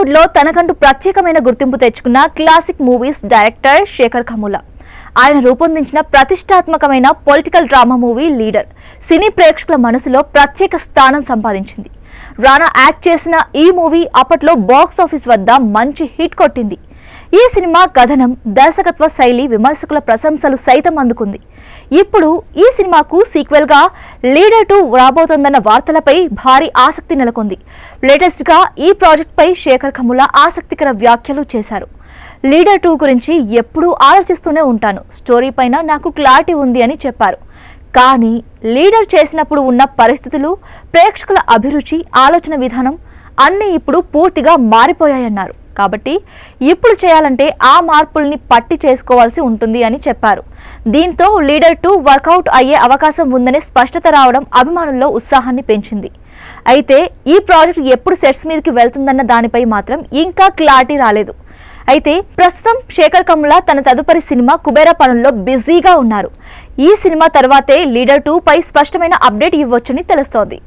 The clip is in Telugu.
టాలీవుడ్ లో తనకంటూ ప్రత్యేకమైన గుర్తింపు తెచ్చుకున్న classic movies director Shekhar Kammula. ఆయన రూపొందించిన ప్రతిష్టాత్మకమైన political drama movie leader cine ప్రేక్షకుల మనసులో ప్రత్యేక స్థానం సంపాదించింది. రానా యాక్ట్ చేసిన ఈ మూవీ అప్పట్లో బాక్స్ ఆఫీస్ వద్ద మంచి హిట్ కొట్టింది. ఈ సినిమా కథనం, దర్శకత్వ శైలి విమర్శకుల ప్రశంసలు సైతం అందుకుంది. ఇప్పుడు ఈ సినిమాకు సీక్వెల్ గా లీడర్ 2 రాబోతోందన్న వార్తలపై భారీ ఆసక్తి నెలకొంది. లేటెస్ట్ గా ఈ ప్రాజెక్ట్ పై శేఖర్ కమ్ముల ఆసక్తికర వ్యాఖ్యలు చేశారు. లీడర్ 2 గురించి ఎప్పుడూ ఆలోచిస్తూనే ఉంటాను, స్టోరీ పైన నాకు క్లారిటీ ఉంది అని చెప్పారు. కానీ లీడర్ చేసినప్పుడు ఉన్న పరిస్థితులు, ప్రేక్షకుల అభిరుచి, ఆలోచన విధానం అన్నీ ఇప్పుడు పూర్తిగా మారిపోయాయన్నారు. కాబట్టి ఇప్పుడు చేయాలంటే ఆ మార్పుల్ని పట్టి చేసుకోవాల్సి ఉంటుంది అని చెప్పారు. దీంతో లీడర్ 2 వర్కౌట్ అయ్యే అవకాశం ఉందనే స్పష్టత రావడం అభిమానుల్లో ఉత్సాహాన్ని పెంచింది. అయితే ఈ ప్రాజెక్ట్ ఎప్పుడు సెట్స్ మీదకి వెళ్తుందన్న దానిపై మాత్రం ఇంకా క్లారిటీ రాలేదు. అయితే ప్రస్తుతం శేఖర్ కమ్ముల తన తదుపరి సినిమా కుబేరా పనుల్లో బిజీగా ఉన్నారు. ఈ సినిమా తర్వాతే లీడర్ 2 పై స్పష్టమైన అప్డేట్ ఇవ్వొచ్చని తెలుస్తోంది.